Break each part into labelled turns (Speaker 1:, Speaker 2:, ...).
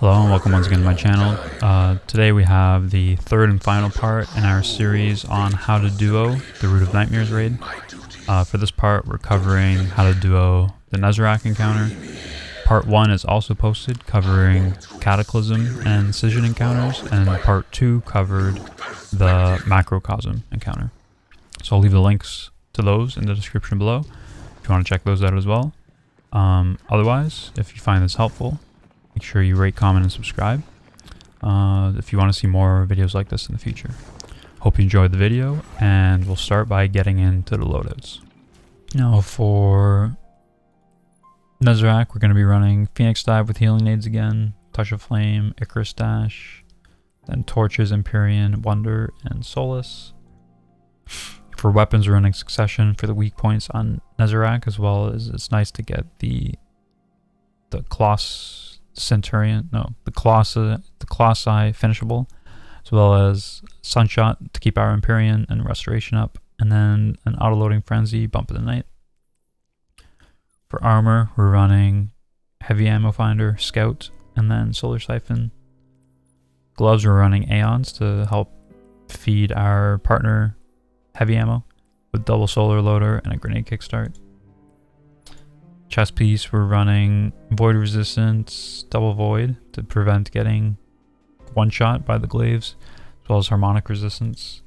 Speaker 1: Hello and welcome once again to my channel. Today we have the third and final part in our series on how to duo the Root of Nightmares raid. For this part we're covering how to duo the Nezarec encounter. Part 1 is also posted covering Cataclysm and Incision encounters, and part 2 covered the Macrocosm encounter. So I'll leave the links to those in the description below if you want to check those out as well. Otherwise, if you find this helpful, make sure you rate, comment, and subscribe if you want to see more videos like this in the future. Hope you enjoyed the video, and we'll start by getting into the loadouts. Now for Nezarec, we're going to be running Phoenix Dive with healing nades again, Touch of Flame, Icarus Dash, then Torches, Empyrean, Wonder, and Solace. For weapons, we're running Succession for the weak points on Nezarec, as well as it's nice to get the Colossi finishable, as well as Sunshot to keep our Empyrean and Restoration up, and then an auto-loading Frenzy, Bump of the Night. For armor, we're running Heavy Ammo Finder, Scout, and then Solar Siphon. Gloves, we're running Aeons to help feed our partner Heavy Ammo with double Solar Loader and a Grenade Kickstart. Chest piece, we're running Void Resistance, Double Void to prevent getting one-shot by the glaives, as well as Harmonic Resistance.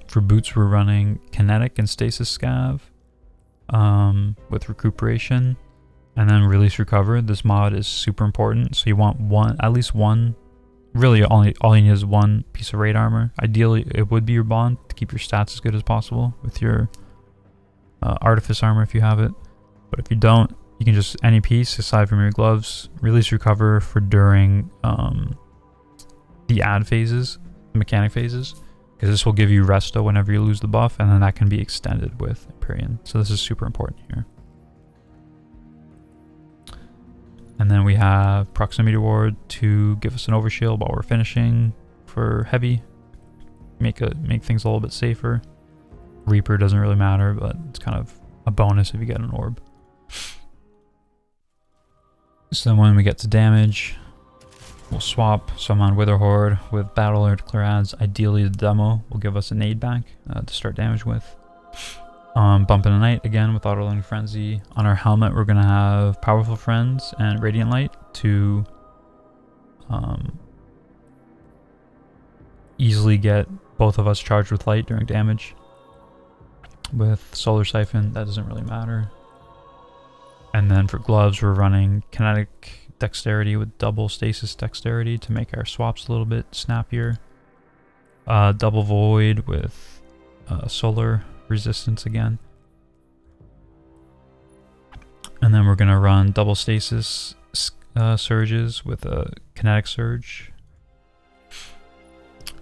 Speaker 1: For boots, we're running Kinetic and Stasis Scav with Recuperation, and then Release Recover. This mod is super important, so you want at least one, really all you need is one piece of raid armor. Ideally, it would be your bond to keep your stats as good as possible with your Artifice armor if you have it. But if you don't, you can just any piece aside from your gloves. Release Recover for during the add phases, the mechanic phases, because this will give you resto whenever you lose the buff, and then that can be extended with Empyrean. So this is super important here. And then we have Proximity Ward to give us an overshield while we're finishing for heavy, make things a little bit safer. Reaper doesn't really matter, but it's kind of a bonus if you get an orb. So then when we get to damage, we'll swap Summon Wither Horde with Battle or Declare Adds. Ideally the demo will give us a nade back to start damage with. Bump in the Night again with Auto-Loading Frenzy. On our helmet we're going to have Powerful Friends and Radiant Light to easily get both of us charged with light during damage. With Solar Siphon, that doesn't really matter. And then for gloves, we're running Kinetic Dexterity with double Stasis Dexterity to make our swaps a little bit snappier. Double Void with Solar Resistance again. And then we're going to run double Stasis Surges with a Kinetic Surge.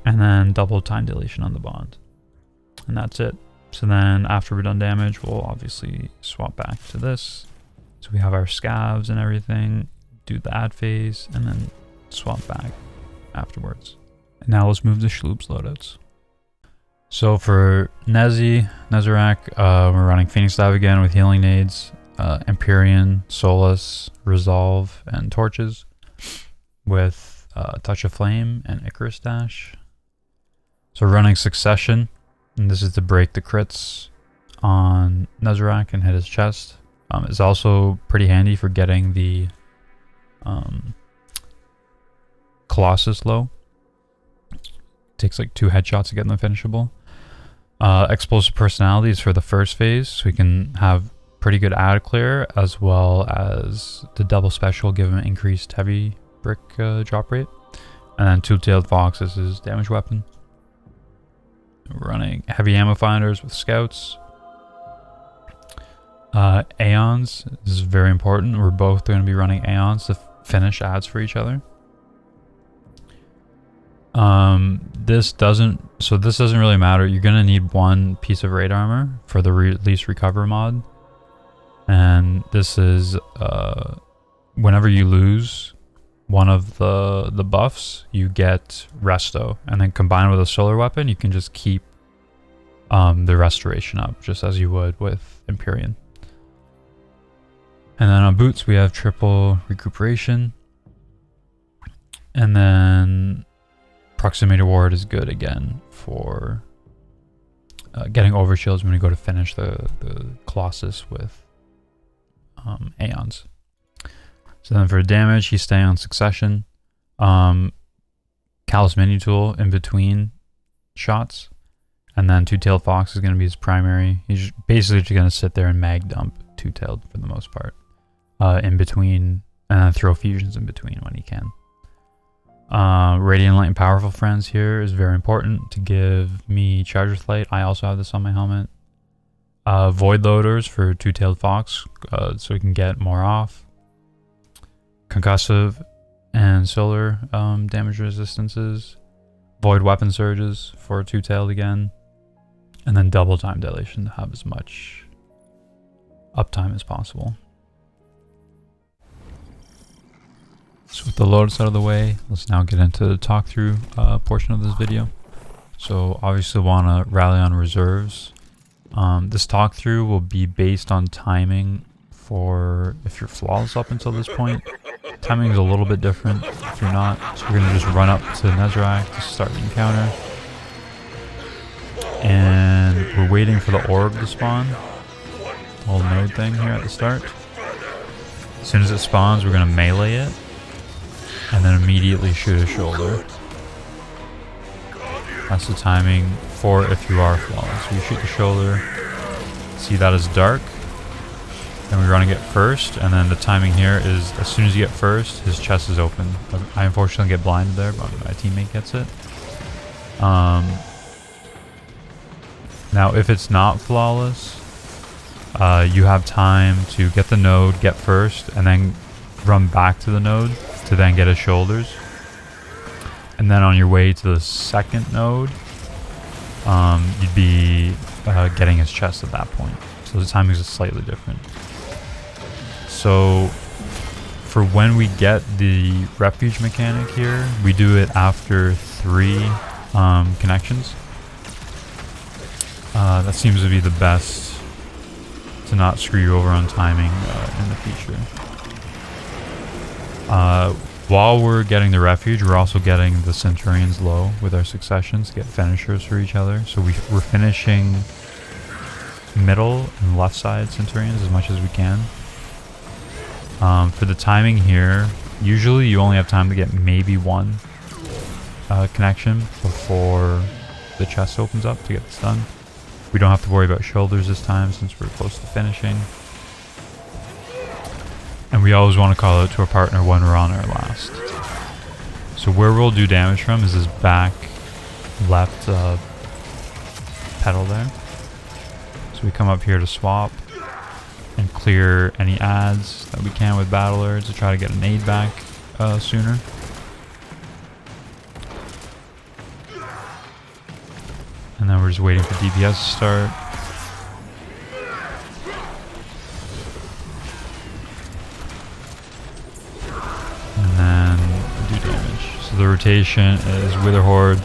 Speaker 1: And then double Time Dilation on the bond. And that's it. So then after we're done damage, we'll obviously swap back to this. So we have our scavs and everything, do the add phase, and then swap back afterwards. And now let's move to Shloop's loadouts. So for Nezarec, we're running Phoenix Dive again with healing nades, Empyrean, Solace, Resolve, and Torches with Touch of Flame and Icarus Dash. So we're running Succession, and this is to break the crits on Nezarec and hit his chest. It's also pretty handy for getting the Colossus low. It takes like 2 headshots to get them finishable. Explosive Personality is for the first phase, so we can have pretty good add clear, as well as the double special give him increased heavy brick drop rate. And then Two-Tailed Fox is his damage weapon. We're running Heavy Ammo Finders with Scouts. Aeons is very important. We're both going to be running Aeons to finish adds for each other. This doesn't really matter. You're going to need one piece of raid armor for the Release Recover mod. And this is whenever you lose one of the buffs, you get resto, and then combined with a solar weapon, you can just keep the restoration up, just as you would with Empyrean. And then on boots, we have triple recuperation, And then Proximity Ward is good again for getting overshields when you go to finish the Colossus with Aeons. So then for damage, he's staying on Succession. Callous Mini Tool in between shots. And then Two-Tailed Fox is going to be his primary. He's basically just going to sit there and mag dump Two-Tailed for the most part. In between, and then throw fusions in between when he can. Radiant Light and Powerful Friends here is very important to give me Charger's Light. I also have this on my helmet. Void Loaders for Two-Tailed Fox, so he can get more off. Concussive and Solar damage resistances. Void Weapon Surges for Two-Tailed again. And then double time dilation to have as much uptime as possible. So with the loadouts out of the way, let's now get into the talk through portion of this video. So obviously want to rally on reserves. This talk through will be based on timing for if you're flawless up until this point. Timing is a little bit different if you're not. So we're going to just run up to Nezarec to start the encounter. And we're waiting for the orb to spawn. The whole node thing here at the start. As soon as it spawns, we're going to melee it. And then immediately shoot a shoulder. That's the timing for if you are flawless. So you shoot the shoulder. See that as dark. Then we run and get first. And then the timing here is as soon as you get first, his chest is open. I unfortunately get blinded there, but my teammate gets it. Now if it's not flawless, you have time to get the node, get first, and then run back to the node to then get his shoulders. And then on your way to the second node, you'd be getting his chest at that point. So the timing is slightly different. So for when we get the refuge mechanic here, we do it after 3 connections. That seems to be the best to not screw you over on timing in the future. While we're getting the refuge, we're also getting the Centurions low with our successions to get finishers for each other. So we're finishing middle and left side Centurions as much as we can. For the timing here, usually you only have time to get maybe 1 connection before the chest opens up to get this done. We don't have to worry about shoulders this time since we're close to finishing. And we always want to call out to a partner when we're on our last. So where we'll do damage from is this back left pedal there. So we come up here to swap and clear any adds that we can with Battler to try to get an aid back sooner. And then we're just waiting for DPS to start. So the rotation is Wither Horde,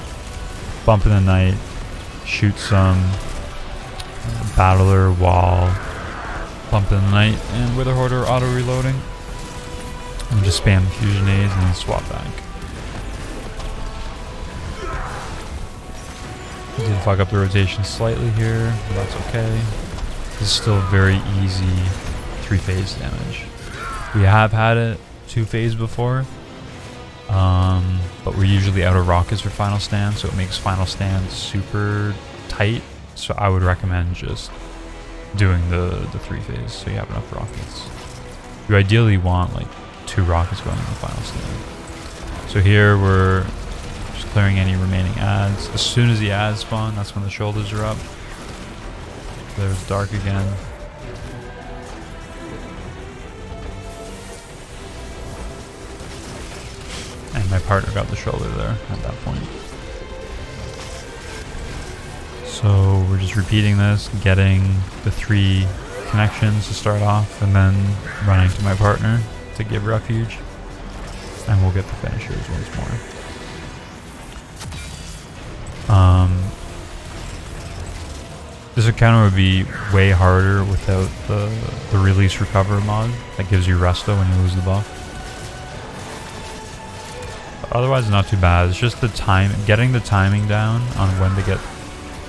Speaker 1: Bump in the Night, shoot some Battler while Bump in the Night and Wither Horde are auto reloading. And just spam the fusion aids and then swap back. I did fuck up the rotation slightly here, but that's okay. This is still very easy 3-phase damage. We have had it 2-phase before. But we're usually out of rockets for Final Stand, so it makes Final Stand super tight. So I would recommend just doing the 3-phase so you have enough rockets. You ideally want like 2 rockets going in the Final Stand. So here we're just clearing any remaining adds. As soon as the adds spawn, that's when the shoulders are up. There's dark again. And my partner got the shoulder there at that point. So we're just repeating this, getting the 3 connections to start off, and then running to my partner to give refuge. And we'll get the finishers once more. This encounter would be way harder without the release recover mod that gives you resto when you lose the buff. Otherwise, not too bad. It's just the time, getting the timing down on when to get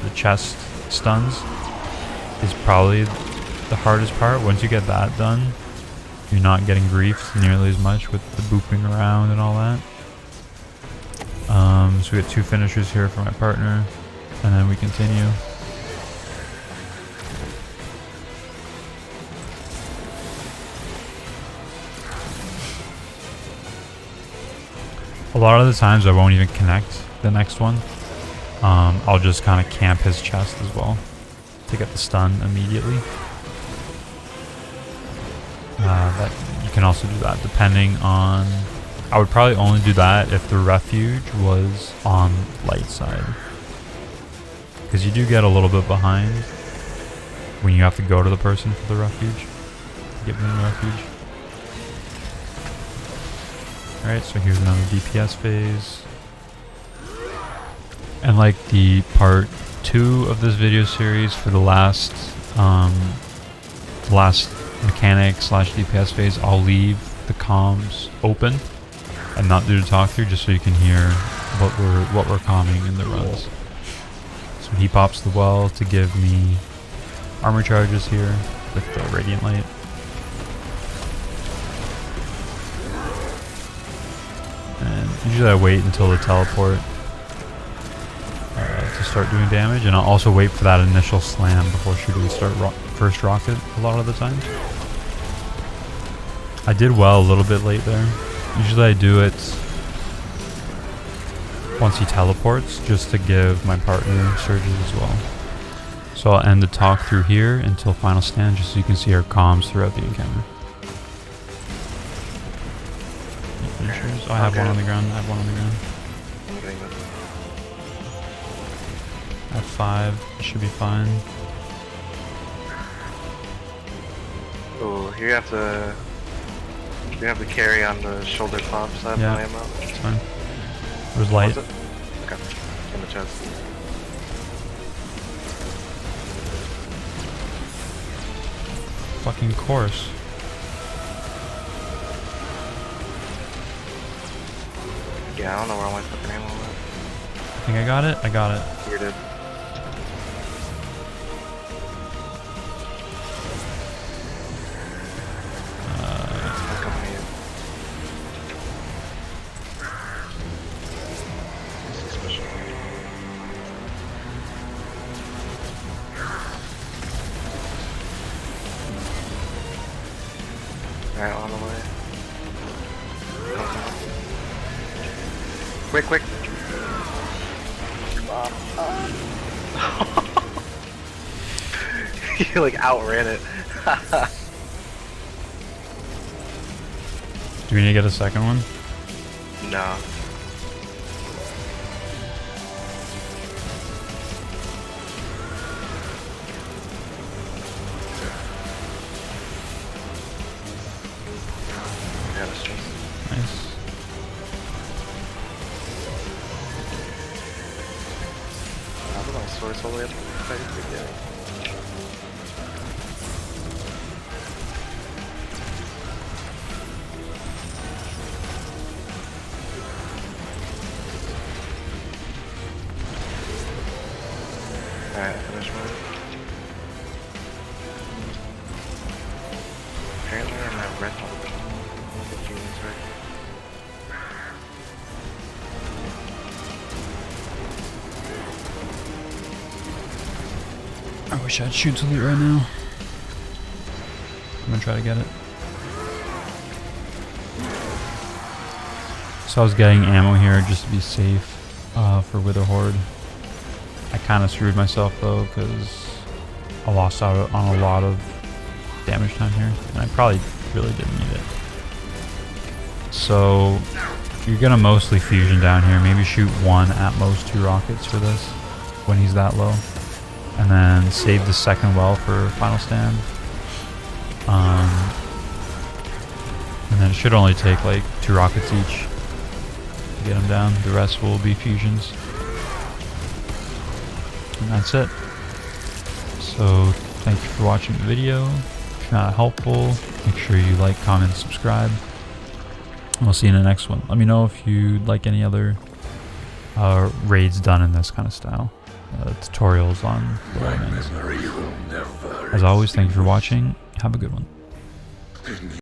Speaker 1: the chest stuns is probably the hardest part. Once you get that done, you're not getting griefed nearly as much with the booping around and all that. So we get 2 finishers here for my partner, and then we continue. A lot of the times I won't even connect the next one. I'll just kind of camp his chest as well to get the stun immediately. That you can also do that depending on... I would probably only do that if the refuge was on light side. Because you do get a little bit behind when you have to go to the person for the refuge. Get them in the refuge. Alright, so here's another DPS phase. And like the part 2 of this video series for the last mechanic / DPS phase, I'll leave the comms open and not do the talk through, just so you can hear what we're calming in the runs. So he pops the well to give me armor charges here with the radiant light. And usually I wait until the teleport to start doing damage, and I'll also wait for that initial slam before shooting the first rocket a lot of the times. I did well a little bit late there. Usually I do it once he teleports, just to give my partner surges as well. So I'll end the talk through here until final stand, just so you can see our comms throughout the encounter. Oh, I have one on the ground. I have one on the ground. I have 5. It should be fine.
Speaker 2: Oh, you have to carry on the shoulder pops. I have no ammo.
Speaker 1: It's fine. There's light.
Speaker 2: Okay. In the chest.
Speaker 1: Fucking course.
Speaker 2: Yeah, I don't know where all my fucking ammo went.
Speaker 1: I think I got it. I got it.
Speaker 2: You did. Alright, on the way. Quick, quick! You like outran it.
Speaker 1: Do we need to get a second one?
Speaker 2: No.
Speaker 1: Nice.
Speaker 2: I don't know, source all the way up to the beginning. Alright, I finished mine. Apparently I'm at red hole.
Speaker 1: I wish I'd shoot to loot right now. I'm gonna try to get it. So I was getting ammo here just to be safe for Wither Horde. I kind of screwed myself though, because I lost out on a lot of damage time here, and I probably really didn't need it. So you're gonna mostly fusion down here, maybe shoot 1 at most 2 rockets for this when he's that low, and then save the second well for final stand. And then it should only take like 2 rockets each to get him down. The rest will be fusions. And that's it. So thank you for watching the video. If you found it helpful, make sure you like, comment, subscribe. We'll see you in the next one. Let me know if you'd like any other raids done in this kind of style. Tutorials on the Remains. As always, thank you for watching. Have a good one.